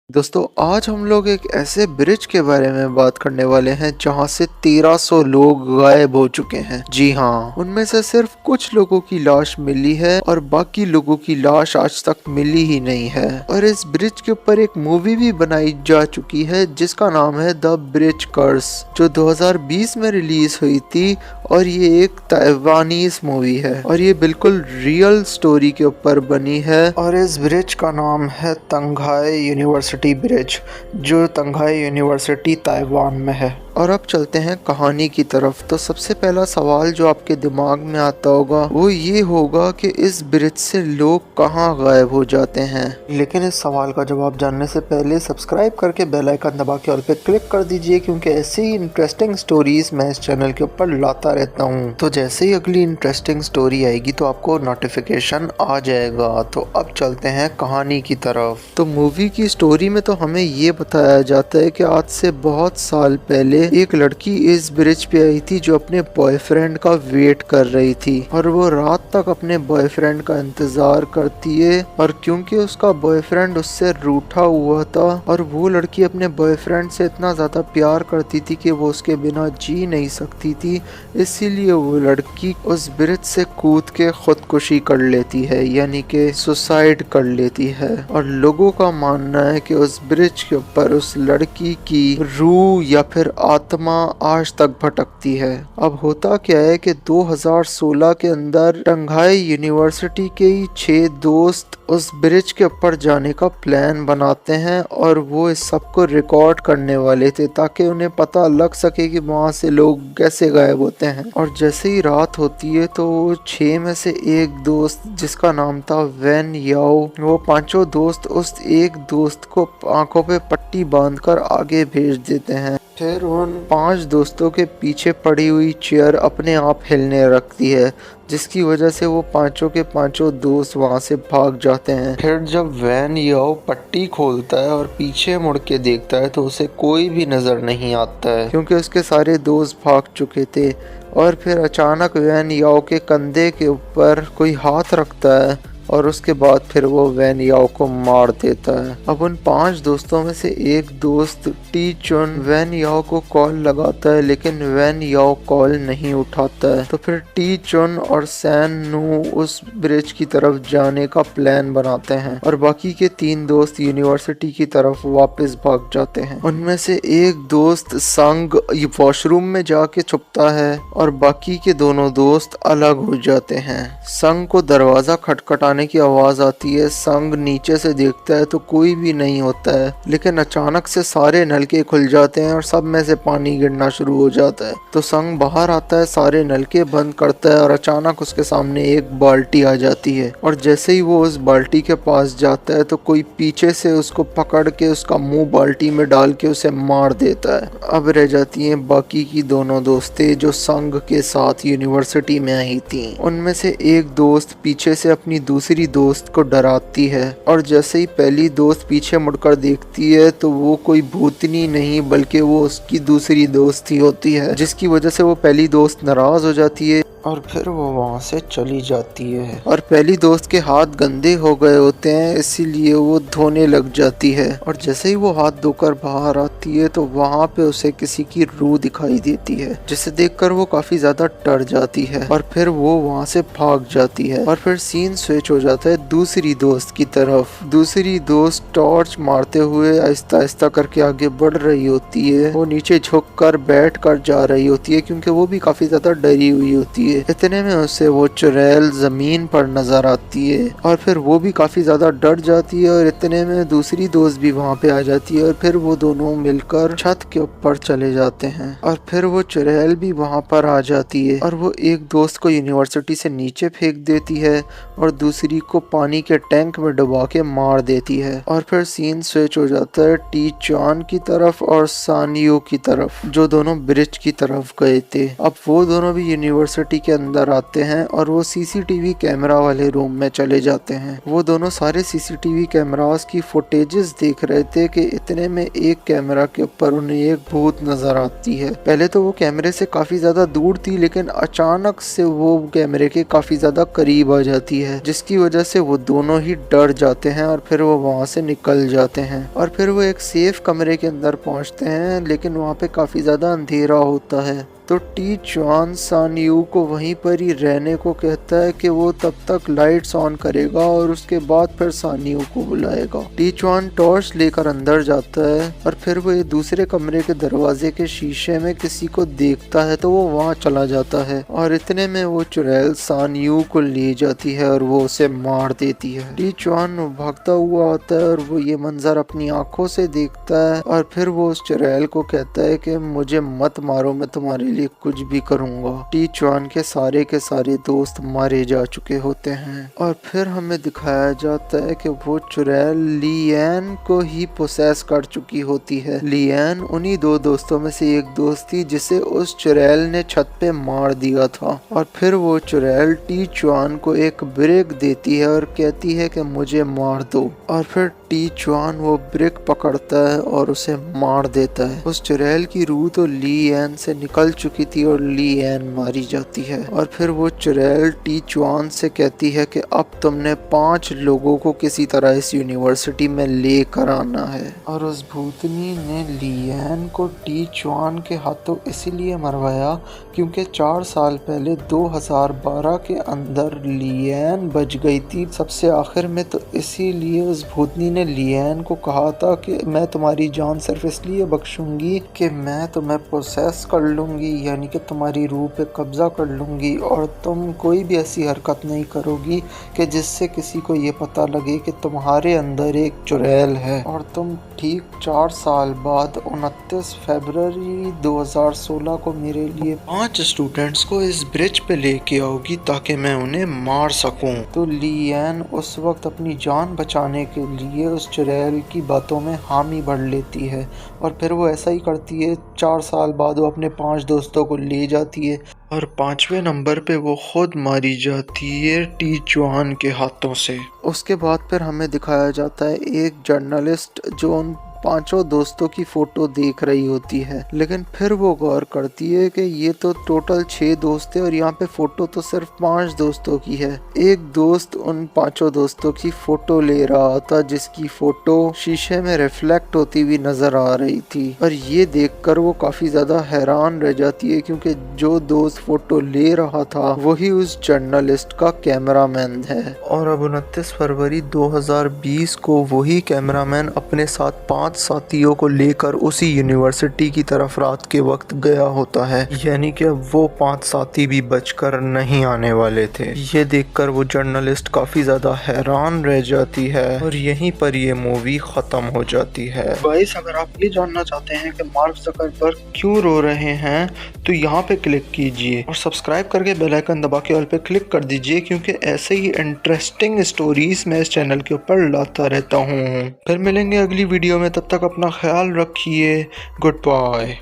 दोस्तों आज हम लोग एक ऐसे ब्रिज के बारे में बात करने वाले हैं जहां से 1300 लोग गायब हो चुके हैं। जी हाँ, उनमें से सिर्फ कुछ लोगों की लाश मिली है और बाकी लोगों की लाश आज तक मिली ही नहीं है। और इस ब्रिज के ऊपर एक मूवी भी बनाई जा चुकी है जिसका नाम है द ब्रिज कर्स, जो 2020 में रिलीज हुई थी। और ये एक ताइवानीज मूवी है और ये बिल्कुल रियल स्टोरी के ऊपर बनी है। और इस ब्रिज का नाम है तंघाई यूनिवर्सिटी ब्रिज, जो तंघाई यूनिवर्सिटी ताइवान में है। और अब चलते हैं कहानी की तरफ। तो सबसे पहला सवाल जो आपके दिमाग में आता होगा वो ये होगा कि इस ब्रिज से लोग कहाँ गायब हो जाते हैं। लेकिन इस सवाल का जवाब जानने से पहले सब्सक्राइब करके बेल आइकन दबा के ऑल पे क्लिक कर दीजिए, क्योंकि ऐसी ही इंटरेस्टिंग स्टोरीज मैं इस चैनल के ऊपर लाता रहता हूँ। तो जैसे ही अगली इंटरेस्टिंग स्टोरी आएगी तो आपको नोटिफिकेशन आ जाएगा। तो अब चलते हैं कहानी की तरफ। तो मूवी की स्टोरी में तो हमें ये बताया जाता है कि आज से बहुत साल पहले एक लड़की इस ब्रिज पे आई थी जो अपने बॉयफ्रेंड का वेट कर रही थी। और वो रात तक अपने बॉयफ्रेंड का इंतजार करती है। और क्योंकि उसका बॉयफ्रेंड उससे रूठा हुआ था और वो लड़की अपने बॉयफ्रेंड से इतना ज्यादा प्यार करती थी कि वो उसके बिना जी नहीं सकती थी, इसीलिए वो लड़की उस ब्रिज से कूद के खुदकुशी कर लेती है, यानी कि सुसाइड कर लेती है। और लोगों का मानना है कि उस ब्रिज के ऊपर उस लड़की की रूह या फिर आत्मा आज तक भटकती है। अब होता क्या है कि 2016 के अंदर टंघाई यूनिवर्सिटी के ही 6 दोस्त उस ब्रिज के ऊपर जाने का प्लान बनाते हैं और वो इस सब को रिकॉर्ड करने वाले थे ताकि उन्हें पता लग सके कि वहाँ से लोग कैसे गायब होते हैं। और जैसे ही रात होती है तो 6 में से एक दोस्त जिसका नाम था वैन याओ, वो पांचों दोस्त उस एक दोस्त को आंखों पे पट्टी बांधकर आगे भेज देते हैं। फिर उन 5 दोस्तों के पीछे पड़ी हुई चेयर अपने आप हिलने लगती है, जिसकी वजह से वो पांचों के पांचों दोस्त वहां से भाग जाते हैं। फिर जब वैन याओ पट्टी खोलता है और पीछे मुड़ के देखता है तो उसे कोई भी नजर नहीं आता है, क्योंकि उसके सारे दोस्त भाग चुके थे। और फिर अचानक वैन याओ के कंधे के ऊपर कोई हाथ रखता है और उसके बाद फिर वो वैन याओ को मार देता है। अब उन 5 दोस्तों में से एक दोस्त टी चुन वैन याओ को कॉल लगाता है, लेकिन वैन याओ कॉल नहीं उठाता है। तो फिर टी चुन और सैन नू उस ब्रिज की तरफ जाने का प्लान बनाते हैं और बाकी के 3 दोस्त यूनिवर्सिटी की तरफ वापस भाग जाते हैं। उनमें से एक दोस्त संग वॉशरूम में जाके छुपता है और बाकी के दोनों दोस्त अलग हो जाते हैं। संग को दरवाजा खटखटाने की आवाज आती है। संग नीचे से देखता है तो कोई भी नहीं होता है, लेकिन अचानक से सारे नलके खुल जाते हैं और सब में से पानी गिरना शुरू हो जाता है। तो संग बाहर आता है, सारे नलके बंद करता है और अचानक उसके सामने एक बाल्टी आ जाती है। और जैसे ही वो उस बाल्टी के पास जाता है तो कोई पीछे से उसको पकड़ के उसका मुंह बाल्टी में डाल के उसे मार देता है। अब रह जाती हैं बाकी की दोनों दोस्तें जो संग के साथ यूनिवर्सिटी में आई थी। उनमें से एक दोस्त पीछे से अपनी दूसरी दोस्त को डराती है और जैसे ही पहली दोस्त पीछे मुड़कर देखती है तो वो कोई भूतनी नहीं बल्कि वो उसकी दूसरी दोस्त ही होती है, जिसकी वजह से वो पहली दोस्त नाराज हो जाती है और फिर वो वहाँ से चली जाती है। और पहली दोस्त के हाथ गंदे हो गए होते हैं, इसीलिए वो धोने लग जाती है। और जैसे ही वो हाथ धोकर बाहर आती है तो वहाँ पे उसे किसी की रूह दिखाई देती है, जिसे देखकर वो काफी ज्यादा डर जाती है और फिर वो वहाँ से भाग जाती है। और फिर सीन स्विच हो जाता है दूसरी दोस्त की तरफ। दूसरी दोस्त टॉर्च मारते हुए आहिस्ता आहिस्ता करके आगे बढ़ रही होती है। वो नीचे झुक कर बैठ कर जा रही होती है क्योंकि वो भी काफी ज्यादा डरी हुई होती है। इतने में उसे वो चुड़ैल जमीन पर नजर आती है और फिर वो भी काफी ज्यादा डर जाती है। और इतने में दूसरी दोस्त भी वहाँ पे आ जाती है और फिर वो दोनों मिलकर छत के ऊपर चले जाते हैं। और फिर वो चुड़ैल भी वहाँ पर आ जाती है और वो एक दोस्त को यूनिवर्सिटी से नीचे फेंक देती है और दूसरी को पानी के टैंक में डुबा के मार देती है। और फिर सीन स्विच हो जाता है टी चान की तरफ और सानियो की तरफ, जो दोनों ब्रिज की तरफ गए थे। अब वो दोनों भी यूनिवर्सिटी यूनिवर्सिटी के अंदर आते हैं और वो सीसीटीवी कैमरा वाले रूम में चले जाते हैं। वो दोनों सारे सीसीटीवी कैमरास की फुटेजेस देख रहे थे कि इतने में एक कैमरा के ऊपर उन्हें एक भूत नजर आती है। पहले तो वो कैमरे से काफी ज्यादा दूर थी, लेकिन अचानक से वो कैमरे के काफी ज्यादा करीब आ जाती है, जिसकी वजह से वो दोनों ही डर जाते हैं और फिर वो वहाँ से निकल जाते हैं। और फिर वो एक सेफ कमरे के अंदर पहुँचते हैं, लेकिन वहाँ पे काफी ज्यादा अंधेरा होता है। तो टी चुआन सान यू को वहीं पर ही रहने को कहता है कि वो तब तक लाइट्स ऑन करेगा और उसके बाद फिर सान यू को बुलाएगा। टी चुआन टॉर्च लेकर अंदर जाता है और फिर वो एक दूसरे कमरे के दरवाजे के शीशे में किसी को देखता है, तो वो वहाँ चला जाता है और इतने में वो चुड़ैल सान यू को ले जाती है और वो उसे मार देती है। टी चुआन भागता हुआ आता है और वो ये मंजर अपनी आंखों से देखता है और फिर वो उस चुड़ैल को कहता है कि मुझे मत मारो, मैं तुम्हारे लिए कुछ भी करूंगा। टी चुआन के सारे दोस्त मारे जा चुके होते हैं और फिर हमें दिखाया जाता है कि वो चुड़ैल लियन को ही पोसेस कर चुकी होती है। लियन उन्हीं दो दोस्तों में से एक दोस्त थी जिसे उस चुड़ैल ने छत पे मार दिया था। और फिर वो चुड़ैल टी चुआन को एक ब्रेक देती है और कहती है कि मुझे मार दो, और फिर टी चुआन वो ब्रेक पकड़ता है और उसे मार देता है। उस चुड़ैल की रूह तो लियन से निकल चुकी थी और लियन मारी जाती है। और फिर वो चुड़ैल टी चुआन से कहती है कि अब तुमने 5 लोगों को किसी तरह इस यूनिवर्सिटी में लेकर आना है। और उस भूतनी ने लियन को टी चुआन के हाथों इसीलिए मरवाया क्योंकि 4 साल पहले 2012 के अंदर लियन बच गई थी सबसे आखिर में। तो इसीलिए उस भूतनी ने लियन को कहा था कि मैं तुम्हारी जान सिर्फ इसलिए बख्शूंगी कि मैं तुम्हें प्रोसेस कर लूंगी, यानी कि तुम्हारी रूह पे कब्जा कर लूंगी और तुम कोई भी ऐसी हरकत नहीं करोगी कि जिससे किसी को ये पता लगे कि तुम्हारे अंदर एक चुड़ैल है। और तुम ठीक 4 साल बाद 29 फरवरी 2016 को मेरे लिए 5 स्टूडेंट्स को इस ब्रिज पे लेके आओगी ताकि मैं उन्हें मार सकूं। तो लियन उस वक्त अपनी जान बचाने के लिए उस चुड़ैल की बातों में हामी भर लेती है और फिर वो ऐसा ही करती है। 4 साल बाद वो अपने 5 दोस्तों को ले जाती है और 5वें नंबर पे वो खुद मारी जाती है टी चुआन के हाथों से। उसके बाद फिर हमें दिखाया जाता है एक जर्नलिस्ट जो उन 5 दोस्तों की फोटो देख रही होती है, लेकिन फिर वो गौर करती है कि ये तो टोटल 6 दोस्त है और यहाँ पे फोटो तो सिर्फ 5 दोस्तों की है। एक दोस्त उन 5 दोस्तों की फोटो ले रहा था जिसकी फोटो शीशे में रिफ्लेक्ट होती हुई नजर आ रही थी और ये देखकर वो काफी ज्यादा हैरान रह जाती है क्योंकि जो दोस्त फोटो ले रहा था वही उस जर्नलिस्ट का कैमरामैन है। और अब 29 फरवरी 2020 को वही कैमरामैन अपने साथ 5 साथियों को लेकर उसी यूनिवर्सिटी की तरफ रात के वक्त गया होता है, यानी कि वो 5 साथी भी बचकर नहीं आने वाले थे। ये देखकर वो जर्नलिस्ट काफी ज्यादा हैरान रह जाती है और यहीं पर ये मूवी खत्म हो जाती है। गाइस, अगर आप ये जानना चाहते हैं कि मार्क ज़करबर्ग क्यों रो रहे हैं तो यहाँ पे क्लिक कीजिए और सब्सक्राइब करके बेल आइकन दबा के ऑल पे क्लिक कर दीजिए, क्योंकि ऐसे ही इंटरेस्टिंग स्टोरीज मैं इस चैनल के ऊपर लाता रहता हूँ। फिर मिलेंगे अगली वीडियो में, तब तक अपना ख्याल रखिए। Good bye.